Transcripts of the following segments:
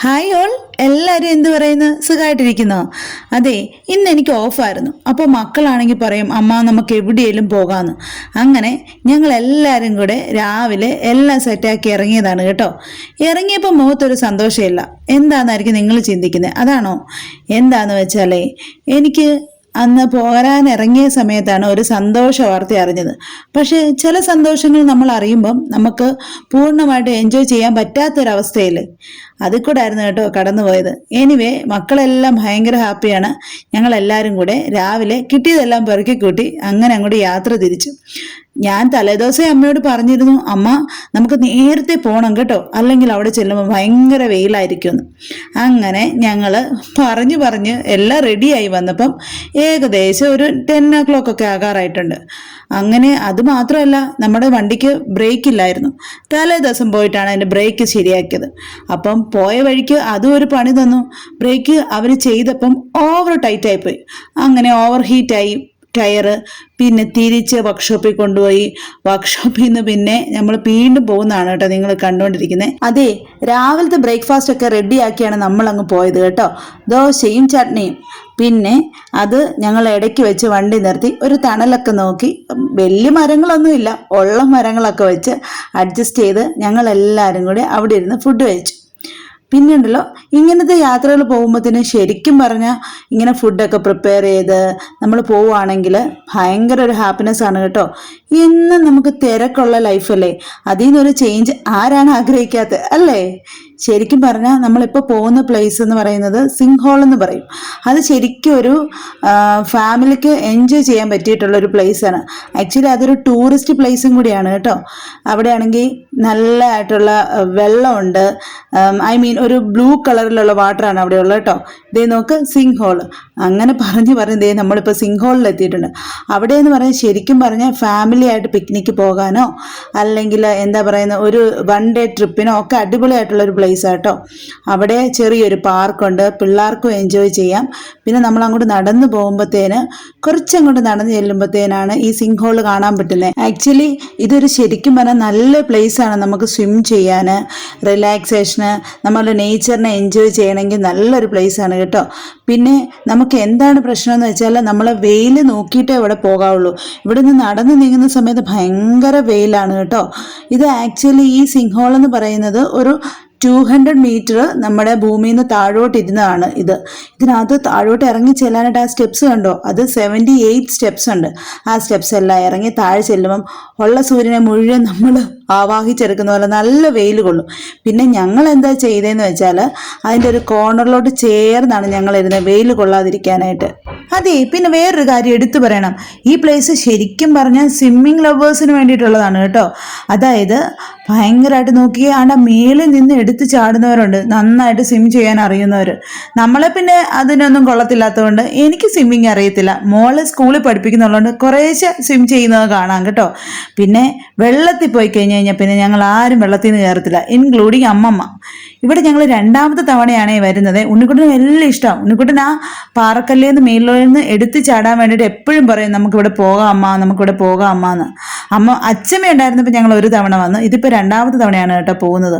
Hi all, എല്ലാവരും എന്ത് പറയുന്നു? സുഖമായിട്ടിരിക്കുന്നോ? അതെ, ഇന്ന് എനിക്ക് ഓഫായിരുന്നു. അപ്പോൾ മക്കളാണെങ്കിൽ പറയും അമ്മ നമുക്ക് എവിടെയെങ്കിലും പോകാമെന്ന്. അങ്ങനെ ഞങ്ങൾ എല്ലാവരും കൂടെ രാവിലെ എല്ലാം സെറ്റാക്കി ഇറങ്ങിയതാണ് കേട്ടോ. ഇറങ്ങിയപ്പോൾ മുഖത്തൊരു സന്തോഷമില്ല. എന്താണെന്നായിരിക്കും നിങ്ങൾ ചിന്തിക്കുന്നത്? അതാണോ? എന്താന്ന് വെച്ചാലേ, എനിക്ക് അന്ന് പോരാൻ ഇറങ്ങിയ സമയത്താണ് ഒരു സന്തോഷ വാർത്ത അറിഞ്ഞത്. പക്ഷേ ചില സന്തോഷങ്ങൾ നമ്മൾ അറിയുമ്പം നമുക്ക് പൂർണ്ണമായിട്ട് എൻജോയ് ചെയ്യാൻ പറ്റാത്തൊരവസ്ഥയിൽ അതിൽ കൂടെ ആയിരുന്നു കേട്ടോ കടന്നുപോയത്. എനിവേ, മക്കളെല്ലാം ഭയങ്കര ഹാപ്പിയാണ്. ഞങ്ങളെല്ലാവരും കൂടെ രാവിലെ കിട്ടിയതെല്ലാം പെറുക്കി കൂട്ടി അങ്ങനെ അങ്ങോട്ട് യാത്ര തിരിച്ചു. ഞാൻ തലേദിവസം അമ്മയോട് പറഞ്ഞിരുന്നു, അമ്മ നമുക്ക് നേരത്തെ പോകണം കേട്ടോ, അല്ലെങ്കിൽ അവിടെ ചെല്ലുമ്പോൾ ഭയങ്കര വെയിലായിരിക്കുമെന്ന്. അങ്ങനെ ഞങ്ങൾ പറഞ്ഞ് എല്ലാം റെഡിയായി വന്നപ്പം ഏകദേശം ഒരു 10 o'clock ഒക്കെ ആകാറായിട്ടുണ്ട്. അങ്ങനെ അത് മാത്രമല്ല, നമ്മുടെ വണ്ടിക്ക് ബ്രേക്ക് ഇല്ലായിരുന്നു. തലേ ദിവസം പോയിട്ടാണ് അതിൻ്റെ ബ്രേക്ക് ശരിയാക്കിയത്. അപ്പം പോയ വഴിക്ക് അതും ഒരു പണി തന്നു. ബ്രേക്ക് അവർ ചെയ്തപ്പം ഓവർ ടൈറ്റായിപ്പോയി. അങ്ങനെ ഓവർ ഹീറ്റായി ടയറ്. പിന്നെ തിരിച്ച് വർക്ക്ഷോപ്പിൽ കൊണ്ടുപോയി. വർക്ക്ഷോപ്പിൽ നിന്ന് പിന്നെ നമ്മൾ വീണ്ടും പോകുന്നതാണ് കേട്ടോ നിങ്ങൾ കണ്ടുകൊണ്ടിരിക്കുന്നത്. അതെ, രാവിലത്തെ ബ്രേക്ക്ഫാസ്റ്റ് ഒക്കെ റെഡിയാക്കിയാണ് നമ്മൾ അങ്ങ് പോയത് കേട്ടോ. ദോശയും ചട്നിയും. പിന്നെ അത് ഞങ്ങൾ ഇടയ്ക്ക് വെച്ച് വണ്ടി നിർത്തി ഒരു തണലൊക്കെ നോക്കി. വലിയ മരങ്ങളൊന്നുമില്ല, ഉള്ള മരങ്ങളൊക്കെ വെച്ച് അഡ്ജസ്റ്റ് ചെയ്ത് ഞങ്ങളെല്ലാവരും കൂടി അവിടെ ഇരുന്ന് ഫുഡ് കഴിച്ചു. പിന്നെ ഉണ്ടല്ലോ, ഇങ്ങനത്തെ യാത്രകൾ പോകുമ്പോഴത്തേനും ശരിക്കും പറഞ്ഞാൽ ഇങ്ങനെ ഫുഡൊക്കെ പ്രിപ്പയർ ചെയ്ത് നമ്മൾ പോവുകയാണെങ്കിൽ ഭയങ്കര ഒരു ഹാപ്പിനെസ് ആണ് കേട്ടോ. എന്നും നമുക്ക് തിരക്കുള്ള ലൈഫല്ലേ, അതിൽ നിന്നൊരു ചേഞ്ച് ആരാണ് ആഗ്രഹിക്കാത്തത് അല്ലേ? ശരിക്കും പറഞ്ഞാൽ നമ്മളിപ്പോൾ പോകുന്ന പ്ലേസ് എന്ന് പറയുന്നത് സിംഹോൾ എന്ന് പറയും. അത് ശരിക്കും ഒരു ഫാമിലിക്ക് എൻജോയ് ചെയ്യാൻ പറ്റിയിട്ടുള്ള ഒരു പ്ലേസാണ്. ആക്ച്വലി അതൊരു ടൂറിസ്റ്റ് പ്ലേസും കൂടിയാണ് കേട്ടോ. അവിടെയാണെങ്കിൽ നല്ലതായിട്ടുള്ള വെള്ളമുണ്ട്. ഐ മീൻ ഒരു ബ്ലൂ കളറിലുള്ള വാട്ടറാണ് അവിടെ ഉള്ളത് കേട്ടോ. ഇതേ നോക്ക്, സിംഹോൾ. അങ്ങനെ പറഞ്ഞ് ദേ നമ്മളിപ്പോൾ സിംഹോളിൽ എത്തിയിട്ടുണ്ട്. അവിടെ എന്ന് പറഞ്ഞാൽ ശരിക്കും പറഞ്ഞാൽ ഫാമിലി ആയിട്ട് പിക്നിക്ക് പോകാനോ അല്ലെങ്കിൽ എന്താ പറയുന്ന ഒരു 1 day ട്രിപ്പിനോ ഒക്കെ അടിപൊളിയായിട്ടുള്ളൊരു പ്ലേസ് ആട്ടോ. അവിടെ ചെറിയൊരു പാർക്കുണ്ട്, പിള്ളേർക്കും എൻജോയ് ചെയ്യാം. പിന്നെ നമ്മൾ അങ്ങോട്ട് നടന്നു പോകുമ്പോഴത്തേന് കുറച്ചങ്ങോട്ട് നടന്നു ചെല്ലുമ്പോഴത്തേനാണ് ഈ സിംഹോൾ കാണാൻ പറ്റുന്നത്. ആക്ച്വലി ഇതൊരു ശരിക്കും പറഞ്ഞാൽ നല്ല പ്ലേസ് ആണ്. നമുക്ക് സ്വിം ചെയ്യാൻ, റിലാക്സേഷന്, നമ്മളുടെ നേച്ചറിനെ എൻജോയ് ചെയ്യണമെങ്കിൽ നല്ലൊരു പ്ലേസ് ആണ് കേട്ടോ. പിന്നെ നമുക്ക് എന്താണ് പ്രശ്നം എന്ന് വെച്ചാൽ നമ്മൾ വെയിൽ നോക്കിയിട്ടേ ഇവിടെ പോകാവുള്ളൂ. ഇവിടെ നിന്ന് നടന്നു നീങ്ങുന്ന സമയത്ത് ഭയങ്കര വെയിലാണ് കേട്ടോ. ഇത് ആക്ച്വലി ഈ സിംഹോൾ എന്ന് പറയുന്നത് ഒരു 200 മീറ്റർ നമ്മുടെ ഭൂമിയിൽ നിന്ന് താഴോട്ട് ഇരുന്നതാണ്. ഇതിനകത്ത് താഴോട്ട് ഇറങ്ങി ചെല്ലാനായിട്ട് ആ സ്റ്റെപ്സ് കണ്ടോ, അത് 78 സ്റ്റെപ്സ് ഉണ്ട്. ആ സ്റ്റെപ്സ് എല്ലാം ഇറങ്ങി താഴെ ചെല്ലുമ്പം ഉള്ള സൂര്യനെ മുഴുവൻ നമ്മൾ ആവാഹിച്ചെടുക്കുന്ന പോലെ നല്ല വെയിൽ കൊള്ളും. പിന്നെ ഞങ്ങൾ എന്താ ചെയ്തതെന്ന് വെച്ചാൽ അതിൻ്റെ ഒരു കോർണറിലോട്ട് ചേർന്നാണ് ഞങ്ങൾ ഇരുന്നത് വെയിൽ കൊള്ളാതിരിക്കാനായിട്ട്. അതെ, പിന്നെ വേറൊരു കാര്യം എടുത്തു പറയണം. ഈ പ്ലേസ് ശരിക്കും പറഞ്ഞാൽ സ്വിമ്മിങ് ലവേഴ്സിന് വേണ്ടിയിട്ടുള്ളതാണ് കേട്ടോ. അതായത് ഭയങ്കരമായിട്ട് നോക്കിയാൽ ആണ്ട മേളിൽ നിന്ന് എടുത്ത് ചാടുന്നവരുണ്ട്, നന്നായിട്ട് സ്വിം ചെയ്യാൻ അറിയുന്നവർ. നമ്മളെ പിന്നെ അതിനൊന്നും കൊള്ളത്തില്ലാത്തതുകൊണ്ട് എനിക്ക് സ്വിമ്മിങ് അറിയത്തില്ല. മോളെ സ്കൂളിൽ പഠിപ്പിക്കുന്നുള്ളതുകൊണ്ട് കുറേശ്ശെ സ്വിം ചെയ്യുന്നത് കാണാം കേട്ടോ. പിന്നെ വെള്ളത്തിൽ പോയി കഴിഞ്ഞാൽ പിന്നെ ഞങ്ങൾ ആരും വെള്ളത്തിൽ നിന്ന് കയറത്തില്ല, ഇൻക്ലൂഡിങ് അമ്മമ്മ. ഇവിടെ ഞങ്ങൾ 2ാമത്തെ തവണയാണ് വരുന്നത്. ഉണ്ണിക്കുട്ടന് എല്ലാം ഇഷ്ടമാണ്. ഉണ്ണിക്കുട്ടൻ ആ പാറക്കല്ലേന്ന് മേലിൽ നിന്ന് എടുത്ത് ചാടാൻ വേണ്ടിയിട്ട് എപ്പോഴും പറയും നമുക്കിവിടെ പോകാം അമ്മ, നമുക്കിവിടെ പോകാം അമ്മ എന്ന്. അച്ഛമ്മ ഉണ്ടായിരുന്നപ്പോൾ ഞങ്ങൾ ഒരു തവണ വന്നു. ഇതിപ്പോൾ 2ാമത്തെ തവണയാണ് കേട്ടോ പോകുന്നത്.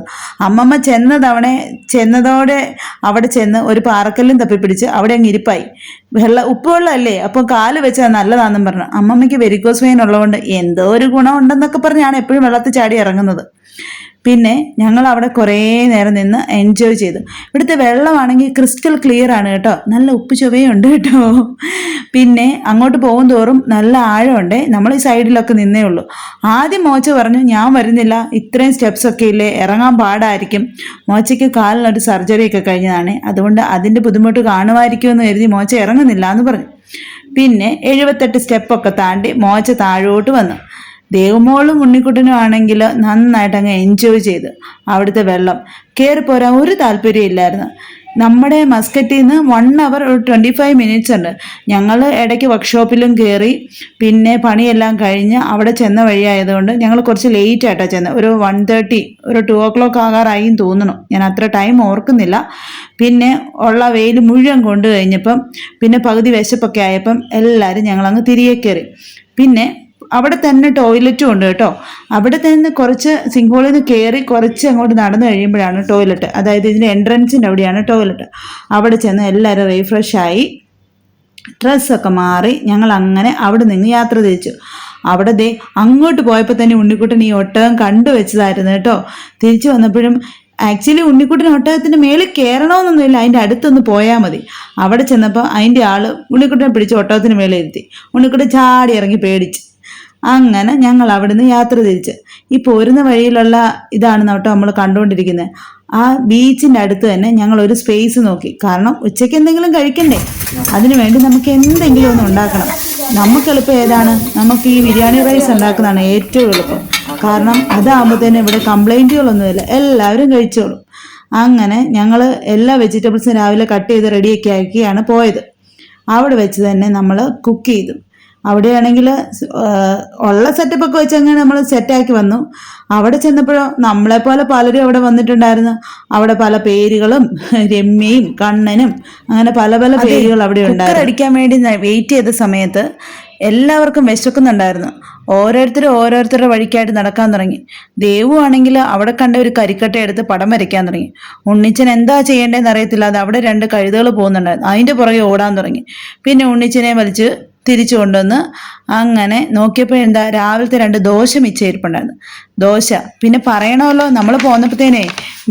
അമ്മമ്മ ചെന്നതോടെ അവിടെ ചെന്ന് ഒരു പാറക്കല്ലും തപ്പിപ്പിടിച്ച് അവിടെ അങ്ങ് ഇരിപ്പായി. ഉപ്പുവെള്ളമല്ലേ, അപ്പോൾ കാല് വെച്ചാൽ നല്ലതാണെന്നും പറഞ്ഞു. അമ്മമ്മയ്ക്ക് വെരിക്കോസ് വെയിൻ ഉള്ളതുകൊണ്ട് എന്തോ ഒരു ഗുണം ഉണ്ടെന്നൊക്കെ പറഞ്ഞാണ് എപ്പോഴും വെള്ളത്തിൽ ചാടി ഇറങ്ങുന്നത്. പിന്നെ ഞങ്ങൾ അവിടെ കുറേ നേരം നിന്ന് എൻജോയ് ചെയ്തു. ഇവിടുത്തെ വെള്ളമാണെങ്കിൽ ക്രിസ്റ്റൽ ക്ലിയർ ആണ് കേട്ടോ, നല്ല ഉപ്പ് ചുവയുണ്ട് കേട്ടോ. പിന്നെ അങ്ങോട്ട് പോകും തോറും നല്ല ആഴമുണ്ട്. നമ്മൾ ഈ സൈഡിലൊക്കെ നിന്നേ ഉള്ളൂ. ആദ്യം മോച്ച പറഞ്ഞു ഞാൻ വരുന്നില്ല, ഇത്രയും സ്റ്റെപ്സ് ഒക്കെ ഇല്ലേ, ഇറങ്ങാൻ പാടായിരിക്കും. മോച്ചയ്ക്ക് കാലിനൊരു സർജറി ഒക്കെ കഴിഞ്ഞതാണ്, അതുകൊണ്ട് അതിൻ്റെ ബുദ്ധിമുട്ട് കാണുമായിരിക്കുമെന്ന് കരുതി മോച്ച ഇറങ്ങുന്നില്ല എന്ന് പറഞ്ഞു. പിന്നെ 78 സ്റ്റെപ്പൊക്കെ താണ്ടി മോച്ച താഴോട്ട് വന്നു. ദേവമോളും ഉണ്ണിക്കുട്ടനും ആണെങ്കിൽ നന്നായിട്ട് അങ്ങ് എൻജോയ് ചെയ്ത്. അവിടുത്തെ വെള്ളം കയറിപ്പോരാൻ ഒരു താല്പര്യം ഇല്ലായിരുന്നു. നമ്മുടെ മസ്കറ്റിൽ നിന്ന് 1 hour 25 minutes ഉണ്ട്. ഞങ്ങൾ ഇടയ്ക്ക് വർക്ക്ഷോപ്പിലും കയറി. പിന്നെ പണിയെല്ലാം കഴിഞ്ഞ് അവിടെ ചെന്ന വഴിയായതുകൊണ്ട് ഞങ്ങൾ കുറച്ച് ലേറ്റ് ആയിട്ടാണ് ചെന്നത്. ഒരു 1:30 ഒരു 2 o'clock ആകാറായും തോന്നുന്നു, ഞാൻ അത്ര ടൈം ഓർക്കുന്നില്ല. പിന്നെ ഉള്ള വെയിൽ മുഴുവൻ കൊണ്ടു കഴിഞ്ഞപ്പം പിന്നെ പകുതി വിശപ്പൊക്കെ ആയപ്പം എല്ലാവരും ഞങ്ങളങ്ങ് തിരികെ കയറി. പിന്നെ അവിടെ തന്നെ ടോയ്ലറ്റും ഉണ്ട് കേട്ടോ. അവിടെ തന്നെ കുറച്ച് സിങ്ക് ഹോളിൽ നിന്ന് കയറി കുറച്ച് അങ്ങോട്ട് നടന്നു കഴിയുമ്പോഴാണ് ടോയ്ലറ്റ്. അതായത് ഇതിൻ്റെ എൻട്രൻസിൻ്റെ അവിടെയാണ് ടോയ്ലറ്റ്. അവിടെ ചെന്ന് എല്ലാവരും റീഫ്രഷായി ഡ്രസ്സൊക്കെ മാറി ഞങ്ങൾ അങ്ങനെ അവിടെ നിന്ന് യാത്ര തിരിച്ചു. അവിടെ ദേ അങ്ങോട്ട് പോയപ്പോൾ തന്നെ ഉണ്ണിക്കുട്ടൻ ഈ ഒട്ടകം കണ്ടുവെച്ചതായിരുന്നു കേട്ടോ. തിരിച്ചു വന്നപ്പോഴും ആക്ച്വലി ഉണ്ണിക്കുട്ടൻ ഒട്ടകത്തിൻ്റെ മേളിൽ കയറണമെന്നൊന്നുമില്ല, അതിൻ്റെ അടുത്തൊന്ന് പോയാൽ മതി. അവിടെ ചെന്നപ്പോൾ അതിൻ്റെ ആള് ഉണ്ണിക്കുട്ടനെ പിടിച്ച് ഒട്ടകത്തിന് മേളിൽ ഇരുത്തി. ഉണ്ണിക്കുട്ടൻ ചാടി ഇറങ്ങി പേടിച്ച്. അങ്ങനെ ഞങ്ങൾ അവിടുന്ന് യാത്ര തിരിച്ച് ഈ പോരുന്ന വഴിയിലുള്ള ഇതാണ് കേട്ടോ നമ്മൾ കണ്ടുകൊണ്ടിരിക്കുന്നത്. ആ ബീച്ചിൻ്റെ അടുത്ത് തന്നെ ഞങ്ങൾ ഒരു സ്പേസ് നോക്കി. കാരണം ഉച്ചയ്ക്ക് എന്തെങ്കിലും കഴിക്കണ്ടേ, അതിനുവേണ്ടി നമുക്ക് എന്തെങ്കിലും ഒന്ന് ഉണ്ടാക്കണം. നമുക്ക് എളുപ്പം ഏതാണ്? നമുക്ക് ഈ ബിരിയാണി റൈസ് ഉണ്ടാക്കുന്നതാണ് ഏറ്റവും എളുപ്പം. കാരണം അതാകുമ്പോൾ തന്നെ ഇവിടെ കംപ്ലൈൻറ്റുകളൊന്നുമില്ല, എല്ലാവരും കഴിച്ചോളും. അങ്ങനെ ഞങ്ങൾ എല്ലാ വെജിറ്റബിൾസും രാവിലെ കട്ട് ചെയ്ത് റെഡിയൊക്കെ ആക്കിയാണ് പോയത്. അവിടെ വെച്ച് തന്നെ നമ്മൾ കുക്ക് ചെയ്തു. അവിടെയാണെങ്കിൽ ഉള്ള സെറ്റപ്പൊക്കെ വെച്ച് അങ്ങനെ നമ്മൾ സെറ്റാക്കി വന്നു. അവിടെ ചെന്നപ്പോഴോ നമ്മളെപ്പോലെ പലരും അവിടെ വന്നിട്ടുണ്ടായിരുന്നു. അവിടെ പല പേരുകളും, രമ്യയും കണ്ണനും അങ്ങനെ പല പല പേരുകൾ അവിടെ ഉണ്ടായിരുന്നു. അടിക്കാൻ വേണ്ടി വെയിറ്റ് ചെയ്ത സമയത്ത് എല്ലാവർക്കും വിശക്കുന്നുണ്ടായിരുന്നു. ഓരോരുത്തരുടെ വഴിക്കായിട്ട് നടക്കാൻ തുടങ്ങി. ദേവു ആണെങ്കിൽ അവിടെ കണ്ട ഒരു കരിക്കട്ട എടുത്ത് പടം വരയ്ക്കാൻ തുടങ്ങി. ഉണ്ണിച്ചൻ എന്താ ചെയ്യേണ്ടതെന്ന് അറിയത്തില്ല, അത് അവിടെ 2 കഴുതകൾ പോകുന്നുണ്ടായിരുന്നു, അതിൻ്റെ പുറകെ ഓടാൻ തുടങ്ങി. പിന്നെ ഉണ്ണിച്ചനെ വലിച്ച് തിരിച്ചു കൊണ്ടുവന്ന് അങ്ങനെ നോക്കിയപ്പോൾ എന്താ രാവിലത്തെ 2 ദോശ മിച്ചയിരിപ്പുണ്ടായിരുന്നു. ദോശ പിന്നെ പറയണമല്ലോ, നമ്മൾ പോന്നപ്പോഴത്തേനെ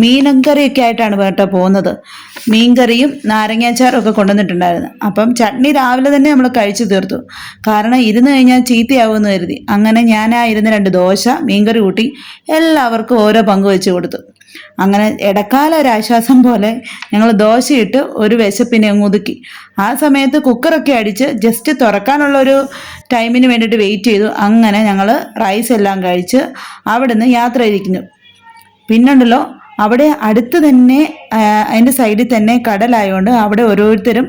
മീൻകറിയൊക്കെ ആയിട്ടാണ് കേട്ടോ പോകുന്നത്. മീൻകറിയും നാരങ്ങാച്ചാറും ഒക്കെ കൊണ്ടുവന്നിട്ടുണ്ടായിരുന്നു. അപ്പം ചട്നി രാവിലെ തന്നെ നമ്മൾ കഴിച്ചു തീർത്തു. കാരണം ഇരുന്ന് കഴിഞ്ഞാൽ ചീത്തയാവുമെന്ന് കരുതി. അങ്ങനെ ഞാൻ ആ 2 ദോശ മീൻകറി കൂട്ടി എല്ലാവർക്കും ഓരോ പങ്ക് വെച്ച് കൊടുത്തു. അങ്ങനെ ഇടക്കാല ഒരാശ്വാസം പോലെ ഞങ്ങൾ ദോശയിട്ട് ഒരു വിശപ്പിനെ അങ്ങ് ഒതുക്കി. ആ സമയത്ത് കുക്കറൊക്കെ അടിച്ച് ജസ്റ്റ് തുറക്കാനുള്ള ഒരു ടൈമിന് വേണ്ടിയിട്ട് വെയിറ്റ് ചെയ്തു. അങ്ങനെ ഞങ്ങൾ റൈസ് എല്ലാം കഴിച്ച് അവിടുന്ന് യാത്ര ഇരിക്കുന്നു. പിന്നുണ്ടല്ലോ അവിടെ അടുത്ത് തന്നെ അതിൻ്റെ സൈഡിൽ തന്നെ കടലായതുകൊണ്ട് അവിടെ ഓരോരുത്തരും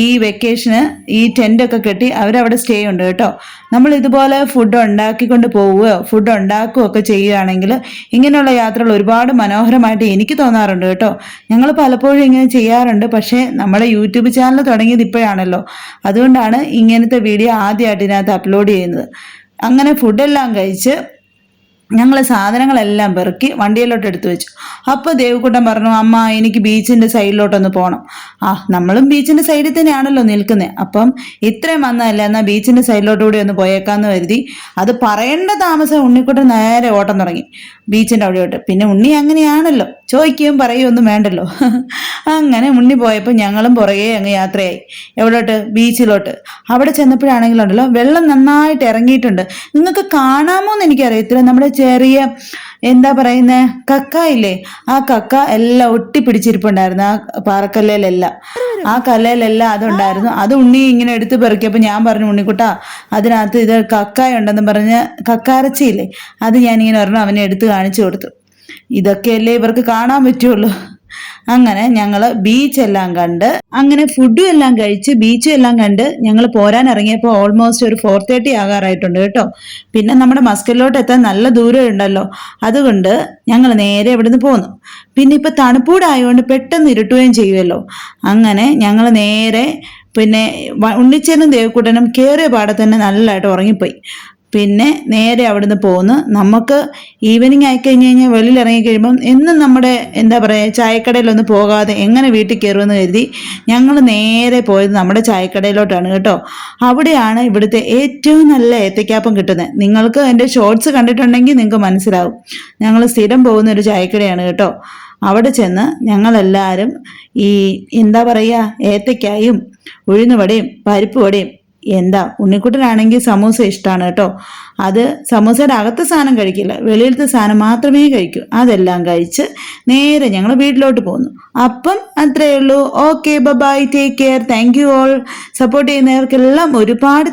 ഈ വെക്കേഷന് ഈ ടെൻ്റൊക്കെ കെട്ടി അവരവിടെ സ്റ്റേ ഉണ്ട് കേട്ടോ. നമ്മൾ ഇതുപോലെ ഫുഡ് ഉണ്ടാക്കിക്കൊണ്ട് പോവുകയോ ഫുഡ് ഉണ്ടാക്കുകയോ ഒക്കെ ചെയ്യുകയാണെങ്കിൽ ഇങ്ങനെയുള്ള യാത്രകൾ ഒരുപാട് മനോഹരമായിട്ട് എനിക്ക് തോന്നാറുണ്ട് കേട്ടോ. ഞങ്ങൾ പലപ്പോഴും ഇങ്ങനെ ചെയ്യാറുണ്ട്. പക്ഷേ നമ്മുടെ യൂട്യൂബ് ചാനൽ തുടങ്ങിയത് ഇപ്പോഴാണല്ലോ, അതുകൊണ്ടാണ് ഇങ്ങനത്തെ വീഡിയോ ആദ്യമായിട്ട് ഇതിനകത്ത് അപ്ലോഡ് ചെയ്യുന്നത്. അങ്ങനെ ഫുഡെല്ലാം കഴിച്ച് ഞങ്ങൾ സാധനങ്ങളെല്ലാം പെറുക്കി വണ്ടിയിലോട്ട് എടുത്തു വെച്ചു. അപ്പോൾ ദേവക്കുട്ടൻ പറഞ്ഞു, അമ്മ എനിക്ക് ബീച്ചിൻ്റെ സൈഡിലോട്ടൊന്ന് പോകണം. നമ്മളും ബീച്ചിൻ്റെ സൈഡിൽ തന്നെയാണല്ലോ നിൽക്കുന്നത്, അപ്പം ഇത്രയും വന്നതല്ല, എന്നാൽ ബീച്ചിൻ്റെ സൈഡിലോട്ട് കൂടി ഒന്ന് പോയേക്കാന്ന് കരുതി. അത് പറയേണ്ട താമസം ഉണ്ണിക്കുട്ടൻ നേരെ ഓട്ടം തുടങ്ങി ബീച്ചിൻ്റെ അവിടെയോട്ട്. പിന്നെ ഉണ്ണി അങ്ങനെയാണല്ലോ, ചോദിക്കുകയും പറയുകയും ഒന്നും വേണ്ടല്ലോ. അങ്ങനെ ഉണ്ണി പോയപ്പോൾ ഞങ്ങളും പുറകെ അങ്ങ് യാത്രയായി. എവിടോട്ട്? ബീച്ചിലോട്ട്. അവിടെ ചെന്നപ്പോഴാണെങ്കിലുണ്ടല്ലോ വെള്ളം നന്നായിട്ട് ഇറങ്ങിയിട്ടുണ്ട്. നിങ്ങൾക്ക് കാണാമോ എന്ന് എനിക്കറിയത്തില്ല. നമ്മുടെ ചെറിയ എന്താ പറയുന്നത് കക്ക ഇല്ലേ, ആ കക്ക എല്ലാം ഒട്ടിപ്പിടിച്ചിരിപ്പുണ്ടായിരുന്നു ആ പാറക്കല്ലേലെല്ലാം. ആ കല്ലേലെല്ലാം അതുണ്ടായിരുന്നു. അത് ഉണ്ണി ഇങ്ങനെ എടുത്ത് പെറുക്കിയപ്പോൾ ഞാൻ പറഞ്ഞു, ഉണ്ണിക്കുട്ടാ അതിനകത്ത് ഇത് കക്കായ ഉണ്ടെന്ന് പറഞ്ഞ് കക്കാരച്ചിയില്ലേ, അത് ഞാനിങ്ങനെ ഒരെണ്ണം അവനെ എടുത്ത് കാണിച്ചു കൊടുത്തു. ഇതൊക്കെയല്ലേ ഇവർക്ക് കാണാൻ പറ്റുള്ളൂ. അങ്ങനെ ഞങ്ങൾ ബീച്ചെല്ലാം കണ്ട് അങ്ങനെ ഫുഡും എല്ലാം കഴിച്ച് ബീച്ചും എല്ലാം കണ്ട് ഞങ്ങൾ പോരാൻ ഇറങ്ങിയപ്പോൾ ഓൾമോസ്റ്റ് ഒരു 4:30 ആകാറായിട്ടുണ്ട് കേട്ടോ. പിന്നെ നമ്മുടെ മസ്കലിലോട്ട് എത്താൻ നല്ല ദൂരം ഉണ്ടല്ലോ, അതുകൊണ്ട് ഞങ്ങൾ നേരെ ഇവിടുന്ന് പോന്നു. പിന്നെ ഇപ്പം തണുപ്പൂടായതുകൊണ്ട് പെട്ടെന്ന് ഇരുട്ടുകയും ചെയ്യുമല്ലോ. അങ്ങനെ ഞങ്ങൾ നേരെ പിന്നെ ഉണ്ണിച്ചനും ദേവക്കുട്ടനും കയറിയ പാടെ തന്നെ നല്ലതായിട്ട് ഉറങ്ങിപ്പോയി. പിന്നെ നേരെ അവിടുന്ന് പോന്ന് നമുക്ക് ഈവനിങ് ആയിക്കഴിഞ്ഞ് കഴിഞ്ഞാൽ വെളിയിൽ ഇറങ്ങിക്കഴിയുമ്പം എന്നും നമ്മുടെ എന്താ പറയുക ചായക്കടയിലൊന്നും പോകാതെ എങ്ങനെ വീട്ടിൽ കയറുമെന്ന് കരുതി ഞങ്ങൾ നേരെ പോയത് നമ്മുടെ ചായക്കടയിലോട്ടാണ് കേട്ടോ. അവിടെയാണ് ഇവിടുത്തെ ഏറ്റവും നല്ല ഏത്തക്കാപ്പം കിട്ടുന്നത്. നിങ്ങൾക്ക് എൻ്റെ ഷോർട്സ് കണ്ടിട്ടുണ്ടെങ്കിൽ നിങ്ങൾക്ക് മനസ്സിലാവും. ഞങ്ങൾ സ്ഥിരം പോകുന്ന ഒരു ചായക്കടയാണ് കേട്ടോ. അവിടെ ചെന്ന് ഞങ്ങളെല്ലാവരും ഈ എന്താ പറയുക ഏത്തക്കായും ഉഴുന്നുവടയും പരിപ്പ് വടയും, എന്താ ഉണ്ണിക്കുട്ടനാണെങ്കിൽ സമൂസ ഇഷ്ടമാണ് കേട്ടോ. അത് സമൂസയുടെ അകത്തെ സാധനം കഴിക്കില്ല, വെളിയിലത്തെ സാധനം മാത്രമേ കഴിക്കൂ. അതെല്ലാം കഴിച്ച് നേരെ ഞങ്ങൾ വീട്ടിലോട്ട് പോന്നു. അപ്പം അത്രയേ ഉള്ളൂ. Okay, bye, take care. Thank you all. Support ചെയ്യുന്നവർക്കെല്ലാം ഒരുപാട്